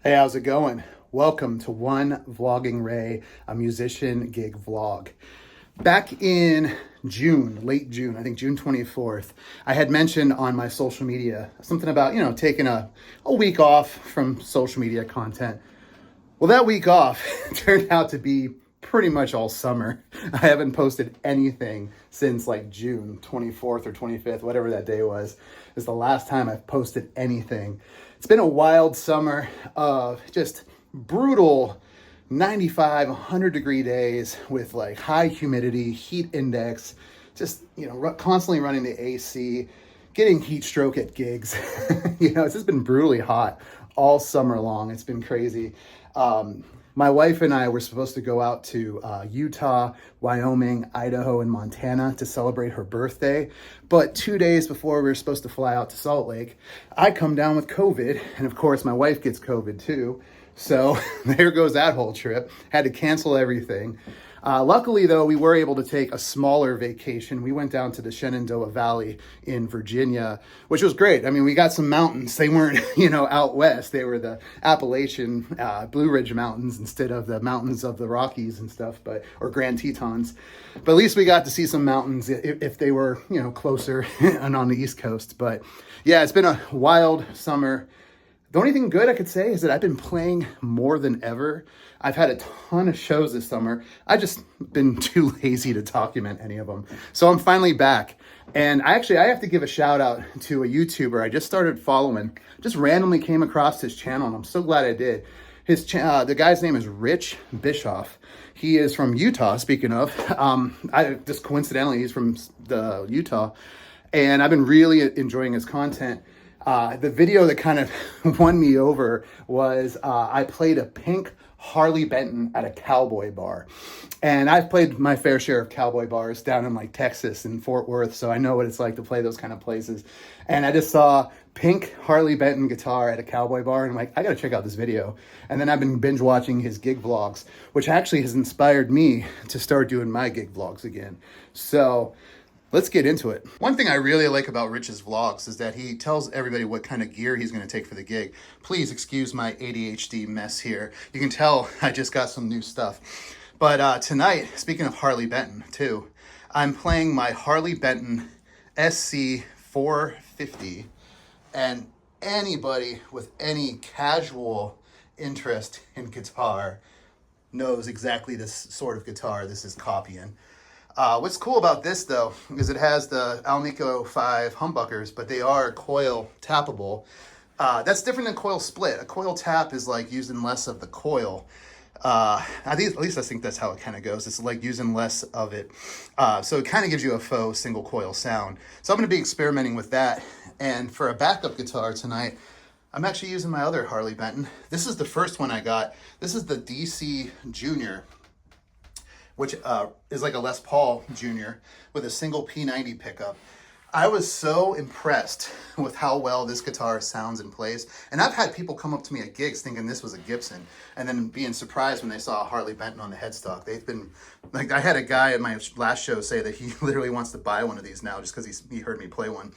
Hey, how's it going? Welcome to One Vlogging Ray, a musician gig vlog. Back in June, late June, I think June 24th, I had mentioned on my social media something about, taking a week off from social media content. Well, that week off turned out to be pretty much all summer. I haven't posted anything since like June 24th or 25th, whatever that day was. It's the last time I've posted anything. It's been a wild summer of just brutal 95, 100 degree days with like high humidity, heat index, just, constantly running the AC, getting heat stroke at gigs. It's just been brutally hot all summer long. It's been crazy. My wife and I were supposed to go out to Utah, Wyoming, Idaho, and Montana to celebrate her birthday. But 2 days before we were supposed to fly out to Salt Lake, I come down with COVID. And of course, my wife gets COVID too. So there goes that whole trip. Had to cancel everything. Luckily, though, we were able to take a smaller vacation. We went down to the Shenandoah Valley in Virginia, which was great. I mean, we got some mountains. They weren't, out west. They were the Appalachian Blue Ridge Mountains instead of the mountains of the Rockies and stuff, or Grand Tetons. But at least we got to see some mountains if they were, closer and on the East Coast. But yeah, it's been a wild summer. The only thing good I could say is that I've been playing more than ever. I've had a ton of shows this summer. I've just been too lazy to document any of them. So I'm finally back. And I have to give a shout out to a YouTuber I just started following. Just randomly came across his channel, and I'm so glad I did. The guy's name is Rich Biscoff. He is from Utah, speaking of. Coincidentally, he's from Utah. And I've been really enjoying his content. The video that kind of won me over was I played a pink Harley Benton at a cowboy bar. And I've played my fair share of cowboy bars down in like Texas and Fort Worth, so I know what it's like to play those kind of places. And I just saw pink Harley Benton guitar at a cowboy bar, and I'm like, I gotta check out this video. And then I've been binge watching his gig vlogs, which actually has inspired me to start doing my gig vlogs again. So let's get into it. One thing I really like about Rich's vlogs is that he tells everybody what kind of gear he's going to take for the gig. Please excuse my ADHD mess here. You can tell I just got some new stuff. But tonight, speaking of Harley Benton too, I'm playing my Harley Benton SC 450. And anybody with any casual interest in guitar knows exactly this sort of guitar this is copying. What's cool about this, though, is it has the Alnico 5 humbuckers, but they are coil tappable. That's different than coil split. A coil tap is like using less of the coil. At least I think that's how it kind of goes. It's like using less of it. So it kind of gives you a faux single coil sound. So I'm going to be experimenting with that. And for a backup guitar tonight, I'm actually using my other Harley Benton. This is the first one I got. This is the DC Junior, which is like a Les Paul Junior with a single P90 pickup. I was so impressed with how well this guitar sounds and plays. And I've had people come up to me at gigs thinking this was a Gibson, and then being surprised when they saw a Harley Benton on the headstock. They've been, like, I had a guy at my last show say that he literally wants to buy one of these now just because he heard me play one.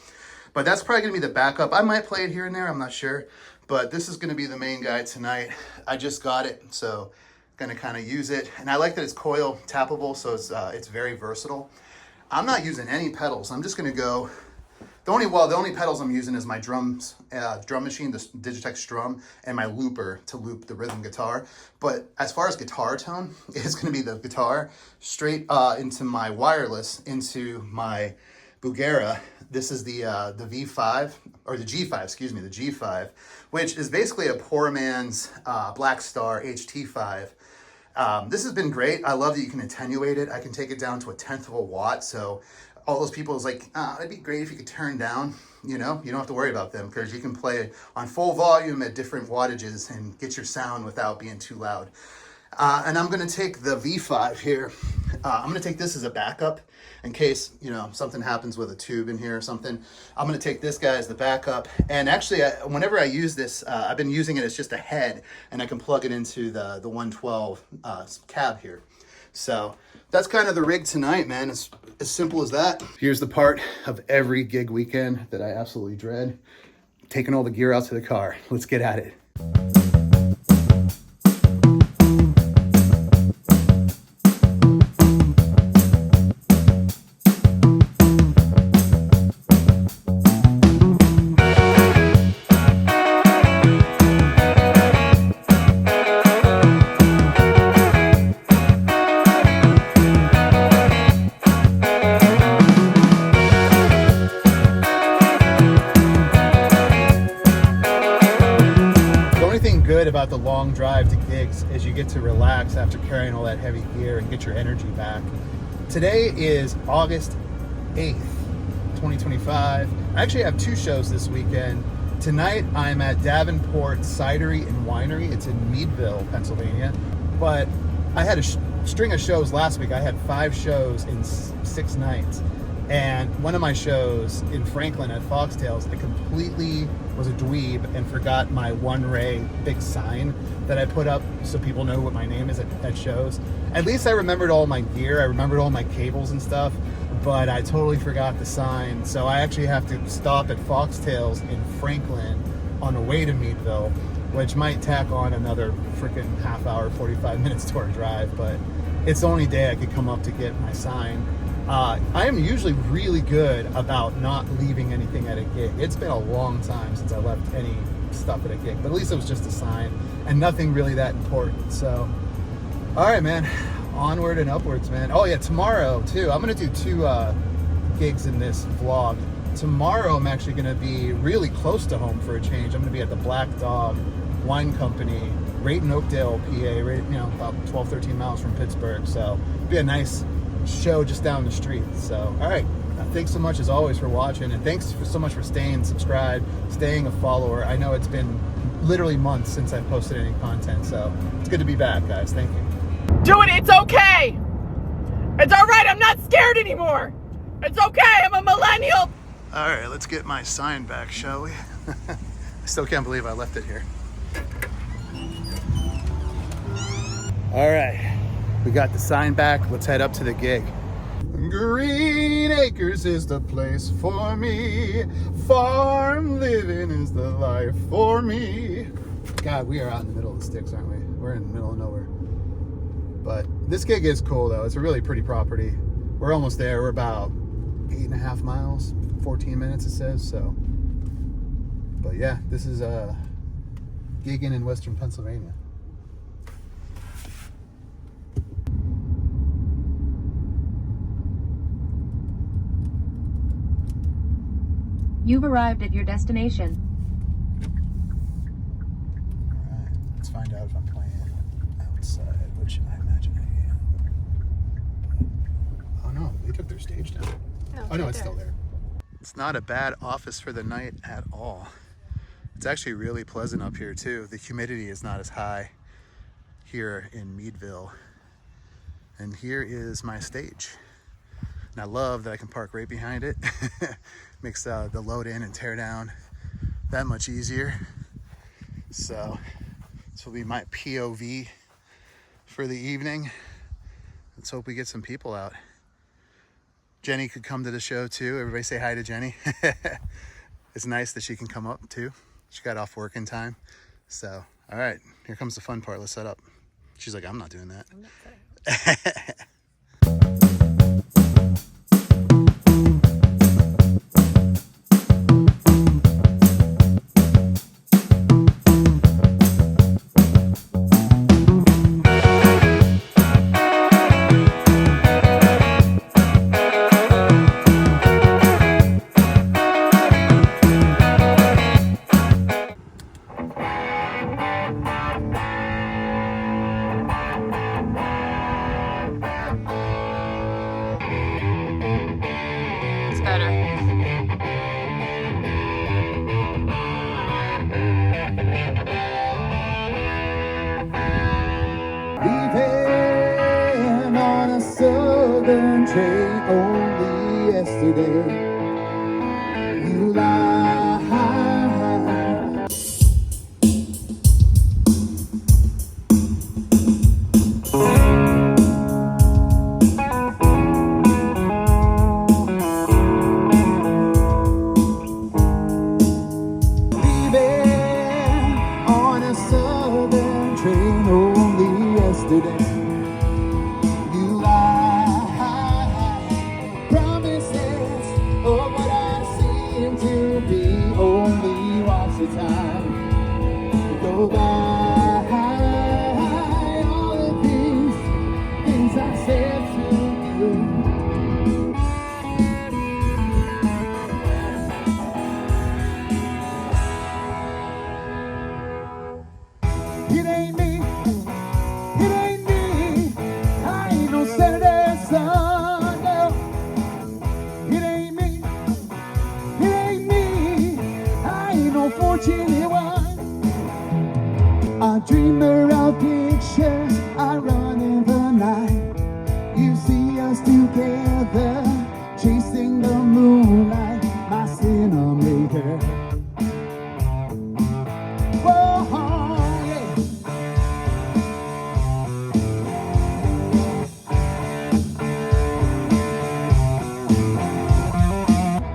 But that's probably gonna be the backup. I might play it here and there, I'm not sure. But this is gonna be the main guy tonight. I just got it, so gonna kind of use it. And I like that it's coil tappable, so it's very versatile. I'm not using any pedals. I'm just gonna go, the only pedals I'm using is my drum machine, the Digitex Strum, and my looper to loop the rhythm guitar. But as far as guitar tone, it's gonna be the guitar straight into my wireless, into my Bugera. This is the V5, or the G5, excuse me, the G5, which is basically a poor man's Black Star HT5. This has been great. I love that you can attenuate it. I can take it down to 1/10 of a watt. So all those people is like, it'd be great if you could turn down, you don't have to worry about them because you can play on full volume at different wattages and get your sound without being too loud. And I'm going to take the V5 here. I'm going to take this as a backup in case, something happens with a tube in here or something. I'm going to take this guy as the backup. And actually, whenever I use this, I've been using it as just a head, and I can plug it into the 112 cab here. So that's kind of the rig tonight, man. It's as simple as that. Here's the part of every gig weekend that I absolutely dread. Taking all the gear out to the car. Let's get at it. good about the long drive to gigs is you get to relax after carrying all that heavy gear and get your energy back. Today is August 8th, 2025. I actually have 2 shows this weekend. Tonight I'm at Davenport Cidery and Winery. It's in Meadville, Pennsylvania. But I had a string of shows last week. I had 5 shows in 6 nights. And one of my shows in Franklin at Foxtails, I completely was a dweeb and forgot my One Ray big sign that I put up so people know what my name is at shows. At least I remembered all my gear. I remembered all my cables and stuff, but I totally forgot the sign. So I actually have to stop at Foxtails in Franklin on the way to Meadville, which might tack on another freaking half hour, 45 minutes to our drive, but it's the only day I could come up to get my sign. I am usually really good about not leaving anything at a gig. It's been a long time since I left any stuff at a gig, but at least it was just a sign and nothing really that important. So, all right, man, onward and upwards, man. Oh yeah, tomorrow too. I'm gonna do 2 gigs in this vlog. Tomorrow I'm actually gonna be really close to home for a change. I'm gonna be at the Black Dog Wine Company, right in Oakdale, PA, right, about 12, 13 miles from Pittsburgh. So it'll be a nice show just down the street. So, all right, thanks so much as always for watching, and thanks so much for staying subscribed, staying a follower. I know it's been literally months since I've posted any content, so it's good to be back, guys. Thank you. Do it. It's okay. It's all right. I'm not scared anymore. It's okay. I'm a millennial. All right, let's get my sign back, shall we? I still can't believe I left it here. All right, we got the sign back. Let's head up to the gig. Green Acres is the place for me. Farm living is the life for me. God, we are out in the middle of the sticks, aren't we? We're in the middle of nowhere. But this gig is cool, though. It's a really pretty property. We're almost there. We're about 8.5 miles, 14 minutes, it says. So, but yeah, this is gigging in Western Pennsylvania. You've arrived at your destination. All right, let's find out if I'm playing outside, which I imagine I am. Oh no, they took their stage down. Oh no, it's still there. It's not a bad office for the night at all. It's actually really pleasant up here too. The humidity is not as high here in Meadville. And here is my stage. And I love that I can park right behind it. Makes the load in and tear down that much easier. So this will be my POV for the evening. Let's hope we get some people out. Jenny could come to the show too. Everybody say hi to Jenny. It's nice that she can come up too. She got off work in time. So, all right, here comes the fun part. Let's set up. She's like, I'm not doing that. I'm not setting up. Leaving on a southern train only yesterday. You lie. Leaving on a southern train only yesterday. You lie. Promises of what I seem to be only watch the time go by. All of these things I said to you. It ain't me. It ain't me. I ain't no Saturday sun. No. It ain't me. It ain't me. I ain't no 41. A dreamer of pictures. I run in the night. You see us together, chasing the moonlight. My cinemaker. Whoa, yeah.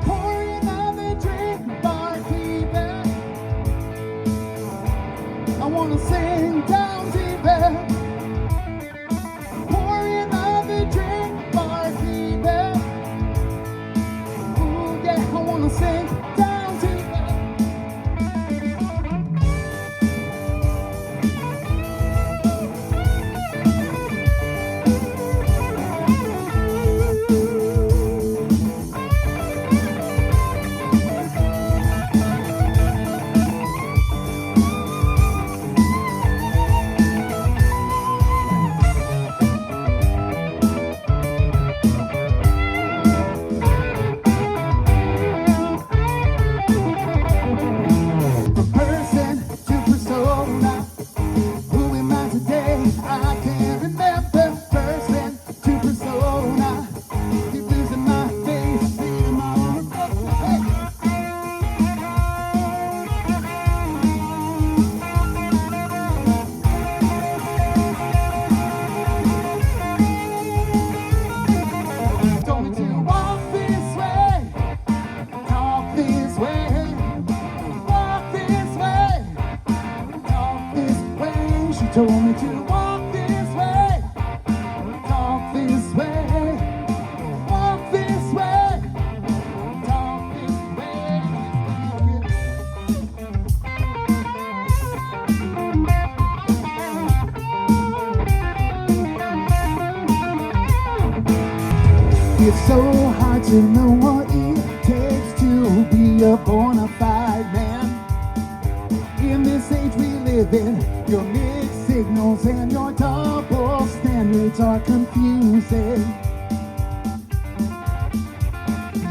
Pour another drink, barkeeper. I wanna sing down deeper. Pour another drink, barkeeper. Ooh, yeah, I wanna sing down deeper. From person to persona, who am I today? I can't remember. Person to persona, keep losing my face, seeing my own reflection. Hey. Told me to walk this way, talk this way. Walk this way, talk this way. She told me to walk this way, talk this way. Walk this way, talk this way. It's so hard to know what it takes to be a bona fide man. In this age we live in, your mixed signals and your double standards are confusing.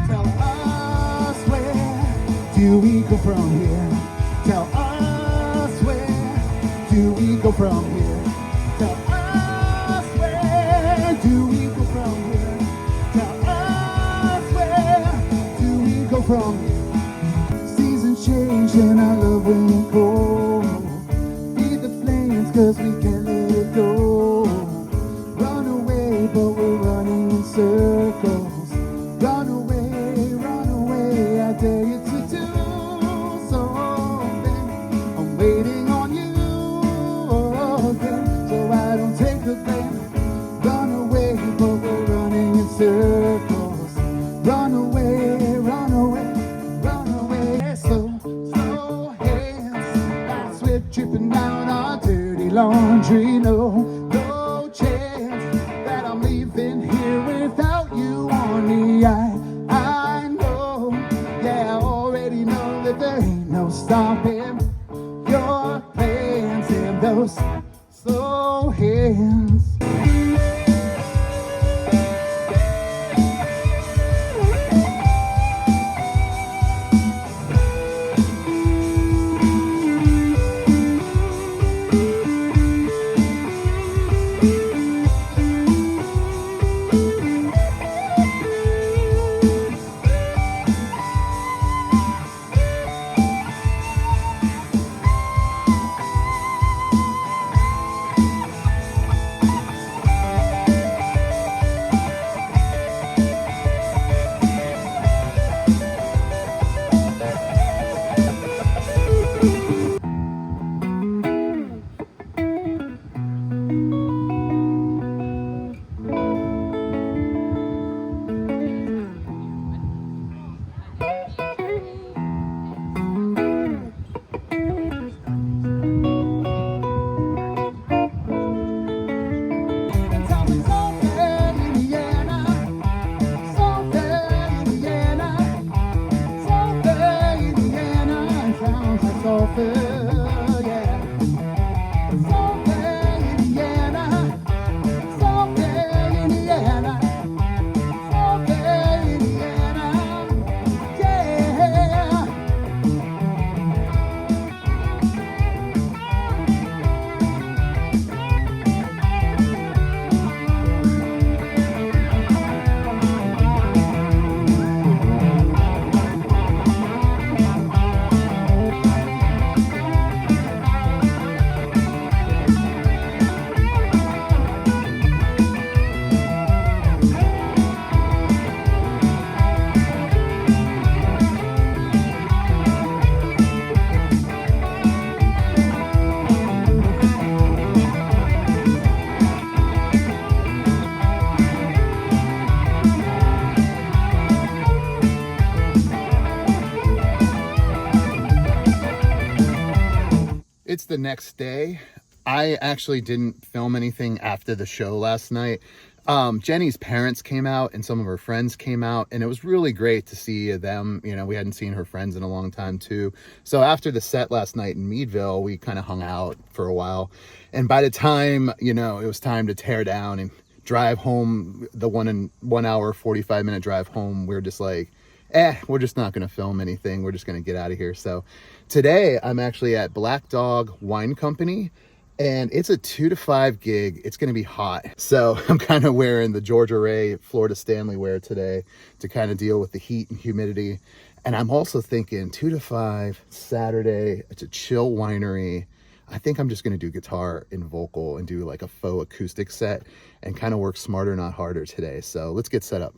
Tell us where do we go from here? Tell us where do we go from here? Tell us where do we go from here? Tell us where do we go from here? Seasons change and I love when you go. Feed the flames cause we can't let it go. Run away but we're running in circles. Run away, I dare you to do something. I'm waiting on you again, so I don't take the blame. Run away but we're running in circles. Run away, run away, run away. Slow hands, like sweat dripping down our dirty laundry. No chance that I'm leaving here without you on me. I know, yeah, I already know that there ain't no stopping your plans in those slow hands. the next day. I actually didn't film anything after the show last night. Jenny's parents came out and some of her friends came out, and it was really great to see them. You know, we hadn't seen her friends in a long time too. So after the set last night in Meadville, we kind of hung out for a while. And by the time, you know, it was time to tear down and drive home, the 1 hour, 45-minute drive home, we were just like, we're just not going to film anything. We're just going to get out of here. So today I'm actually at Black Dog Wine Company, and it's a 2 to 5 gig. It's going to be hot. So I'm kind of wearing the Georgia Ray Florida Stanley wear today to kind of deal with the heat and humidity. And I'm also thinking 2 to 5 Saturday. It's a chill winery. I think I'm just going to do guitar and vocal and do like a faux acoustic set and kind of work smarter, not harder today. So let's get set up.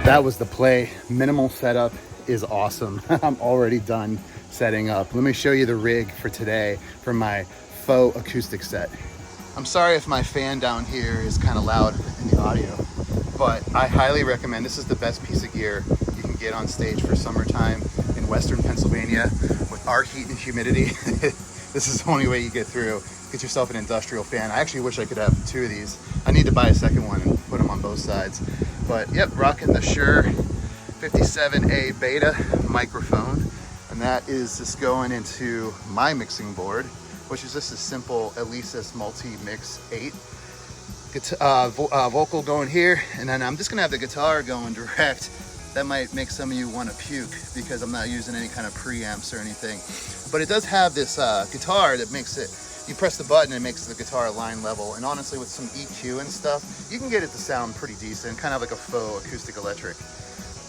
That was the play. Minimal setup is awesome. I'm already done setting up. Let me show you the rig for today for my faux acoustic set. I'm sorry if my fan down here is kind of loud in the audio, but I highly recommend. This is the best piece of gear you can get on stage for summertime in Western Pennsylvania with our heat and humidity. This is the only way you get through. Get yourself an industrial fan. I actually wish I could have 2 of these. I need to buy a second one and put them on both sides. But yep, rocking the Shure 57A beta microphone. And that is just going into my mixing board, which is just a simple Alesis Multi-Mix 8. Vocal going here, and then I'm just gonna have the guitar going direct. That might make some of you want to puke because I'm not using any kind of preamps or anything. But it does have this guitar that makes it, you press the button and it makes the guitar line level. And honestly, with some EQ and stuff, you can get it to sound pretty decent, kind of like a faux acoustic electric.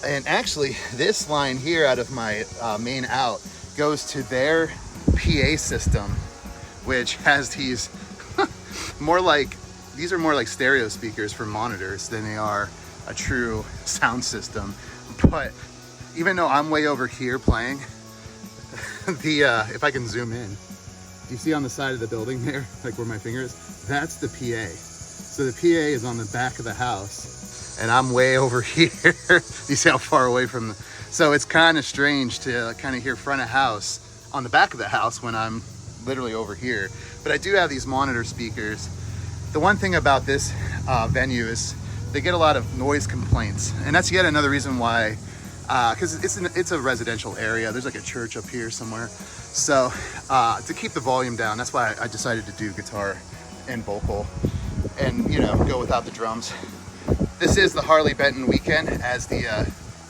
And actually, this line here out of my main out goes to their PA system, which has these these are more like stereo speakers for monitors than they are a true sound system. But even though I'm way over here playing, if I can zoom in, you see on the side of the building there, like where my finger is, that's the PA. So the PA is on the back of the house, and I'm way over here. You see how far away from so it's kind of strange to kind of hear front of house on the back of the house when I'm literally over here. But I do have these monitor speakers. The one thing about this venue is they get a lot of noise complaints, and that's yet another reason why, because it's a residential area. There's like a church up here somewhere. So to keep the volume down, that's why I decided to do guitar and vocal and, you know, go without the drums. This is the Harley Benton weekend, as the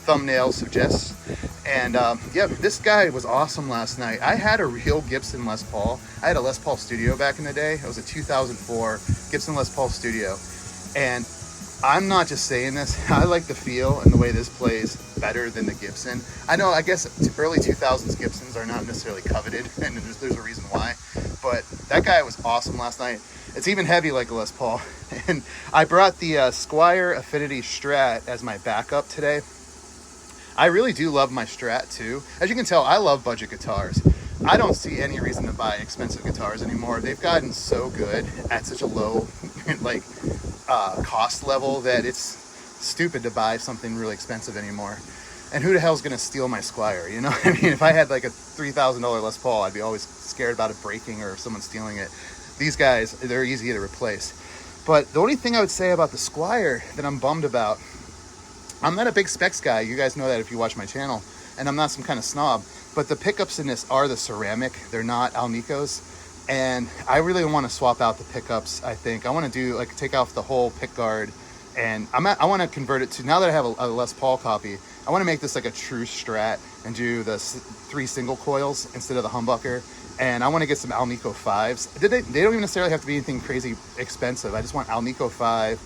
thumbnail suggests. And yeah, this guy was awesome last night. I had a real Gibson Les Paul. I had a Les Paul Studio back in the day. It was a 2004 Gibson Les Paul Studio. And I'm not just saying this. I like the feel and the way this plays better than the Gibson. I know, I guess early 2000s Gibsons are not necessarily coveted, and there's a reason why. But that guy was awesome last night. It's even heavy like a Les Paul. And I brought the Squier Affinity Strat as my backup today. I really do love my Strat too. As you can tell, I love budget guitars. I don't see any reason to buy expensive guitars anymore. They've gotten so good at such a low cost level that it's stupid to buy something really expensive anymore. And who the hell's gonna steal my Squier? You know what I mean? If I had like a $3,000 Les Paul, I'd be always scared about it breaking or someone stealing it. These guys, they're easy to replace. But the only thing I would say about the Squier that I'm bummed about, I'm not a big specs guy. You guys know that if you watch my channel. And I'm not some kind of snob. But the pickups in this are the ceramic. They're not Alnicos. And I really want to swap out the pickups, I think. I want to do, like, take off the whole pick guard. And I want to convert it to, now that I have a Les Paul copy, I want to make this like a true Strat and do the 3 single coils instead of the humbucker. And I want to get some Alnico 5s. They don't even necessarily have to be anything crazy expensive. I just want Alnico 5,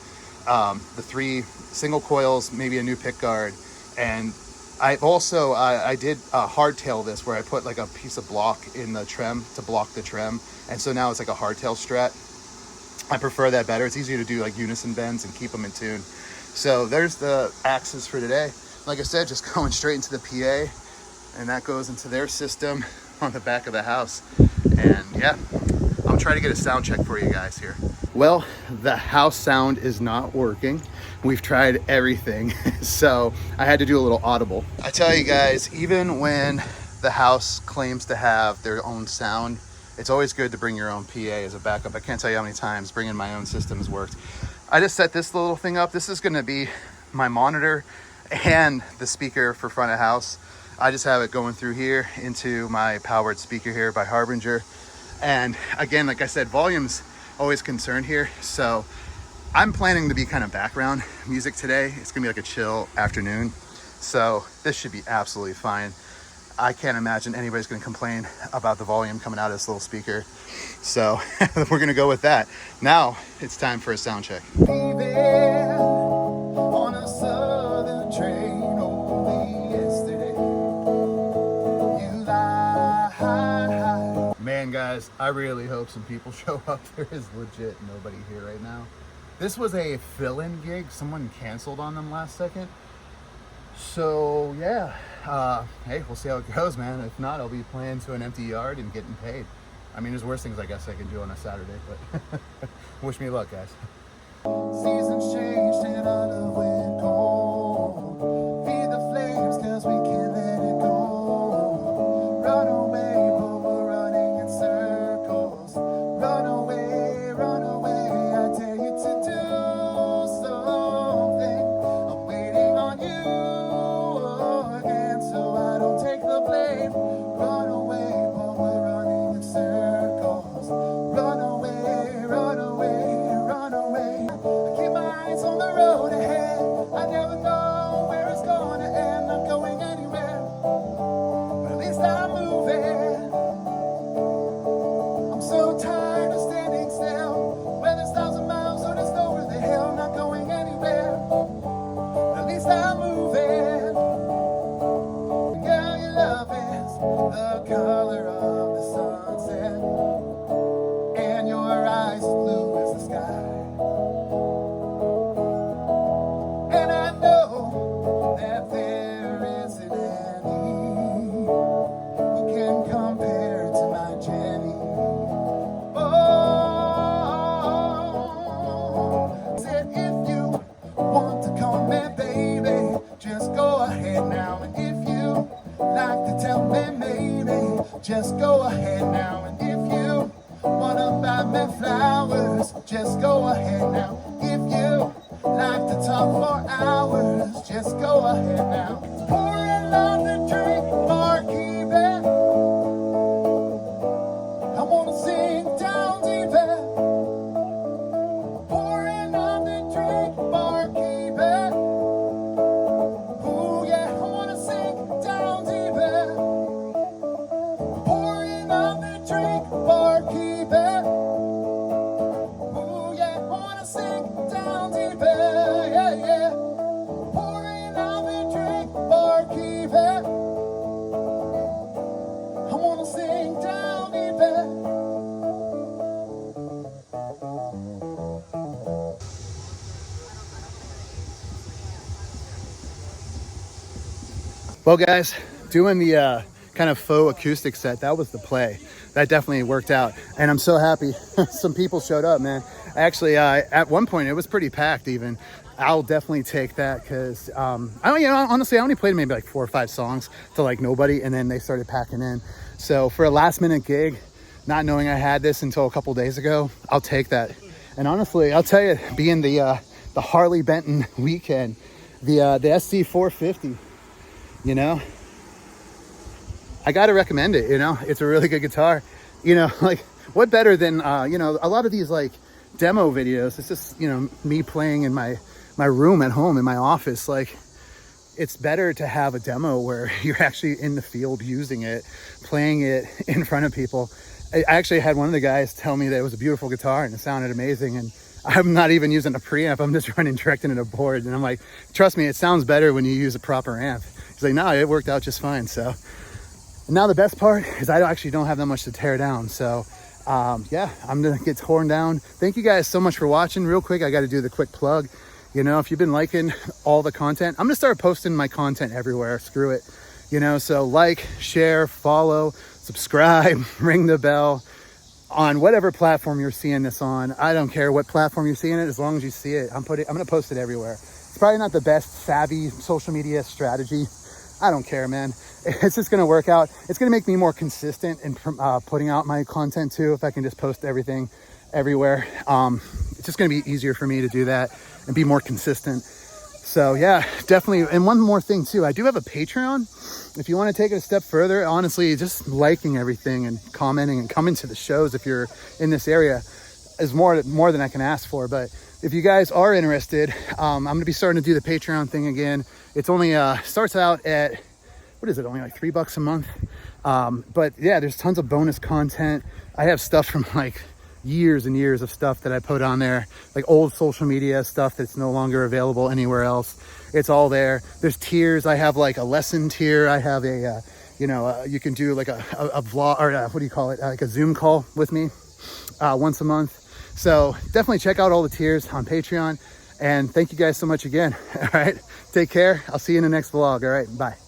the 3 single coils, maybe a new pick guard. And I've also, I did hardtail this, where I put like a piece of block in the trem to block the trem. And so now it's like a hardtail Strat. I prefer that better. It's easier to do like unison bends and keep them in tune. So there's the axes for today. Like I said, just going straight into the PA, and that goes into their system on the back of the house. And yeah, I'm trying to get a sound check for you guys here. Well, the house sound is not working. We've tried everything, so I had to do a little audible. I tell you guys, even when the house claims to have their own sound, it's always good to bring your own PA as a backup. I can't tell you how many times bringing my own system has worked. I just set this little thing up. This is gonna be my monitor and the speaker for front of house. I just have it going through here into my powered speaker here by Harbinger. And again, like I said, volume's always concerned here. So I'm planning to be kind of background music today. It's gonna be like a chill afternoon. So this should be absolutely fine. I can't imagine anybody's gonna complain about the volume coming out of this little speaker. So we're gonna go with that. Now it's time for a sound check. On a southern train only yesterday, you lie. Man, guys, I really hope some people show up. There is legit nobody here right now. This was a fill-in gig. Someone canceled on them last second. So yeah, hey, we'll see how it goes, man. If not, I'll be playing to an empty yard and getting paid. I mean, there's worse things I guess I can do on a Saturday, but wish me luck, guys. Seasons changed and I love went cold. Feed the flames cause we can't let it go. Run away, but we're running in circles. Run away, I tell you to do something. I'm waiting on you again, so I don't take the blame. Run away, but we're running in circles. Run away, run away, run away. Keep my eyes on the road ahead. I never know where it's gonna end. Not going anywhere, but at least I'm moving. I'm so tired of standing still. Whether it's 1,000 miles or just over the hill, not going anywhere, but at least I'm moving. Girl, your love is the color of the sunset, and your eyes as blue as the sky. And I know that there isn't any who can compare to my Jenny. Oh, said if you want to come in, baby, just go ahead now. And if you like to tell me, maybe, just go ahead now. And if you wanna buy me flowers, just go ahead now. If you like to talk for hours, just go ahead now. Pouring on the drink, barkeep. I wanna sing down deep. Pouring on the drink, barkeep. Ooh yeah, I wanna sing down deep. Pouring on the drink, barkeep. Ooh yeah, I wanna sing down deep. Yeah, yeah. Pouring on the drink, barkeep. I wanna sing down deep. Well, guys, doing the kind of faux acoustic set, that was the play. That definitely worked out, and I'm so happy some people showed up, man. Actually, at one point it was pretty packed even. I'll definitely take that because honestly, I only played maybe like 4 or 5 songs to like nobody, and then they started packing in. So for a last minute gig, not knowing I had this until a couple days ago, I'll take that. And honestly, I'll tell you, being the Harley Benton weekend, the SC 450, you know, I gotta recommend it. You know, it's a really good guitar. You know, like what better than you know, a lot of these like demo videos, it's just, you know, me playing in my room at home in my office. Like, it's better to have a demo where you're actually in the field using it, playing it in front of people. I actually had one of the guys tell me that it was a beautiful guitar and it sounded amazing, and I'm not even using a preamp, I'm just running direct into the board. And I'm like, trust me, it sounds better when you use a proper amp. He's like, no, it worked out just fine. So now the best part is I actually don't have that much to tear down. So yeah, I'm gonna get torn down. Thank you guys so much for watching. Real quick, I got to do the quick plug. You know, if you've been liking all the content, I'm gonna start posting my content everywhere. Screw it. You know, so like, share, follow, subscribe, ring the bell, on whatever platform you're seeing this on. I don't care what platform you're seeing it, as long as you see it. I'm gonna post it everywhere. It's probably not the best savvy social media strategy. I don't care, man. It's just gonna work out. It's gonna make me more consistent in putting out my content too, if I can just post everything everywhere. It's just gonna be easier for me to do that and be more consistent. So yeah, definitely. And one more thing too, I do have a Patreon. If you want to take it a step further, honestly, just liking everything and commenting and coming to the shows if you're in this area is more than I can ask for. But if you guys are interested, I'm going to be starting to do the Patreon thing again. It's only starts out at, what is it, only like $3 a month. But yeah, there's tons of bonus content. I have stuff from like years and years of stuff that I put on there, like old social media stuff that's no longer available anywhere else. It's all there. There's tiers. I have like a lesson tier. I have a, you can do like a vlog, or what do you call it? Like a Zoom call with me once a month. So definitely check out all the tiers on Patreon. And thank you guys so much again. All right. Take care. I'll see you in the next vlog. All right. Bye.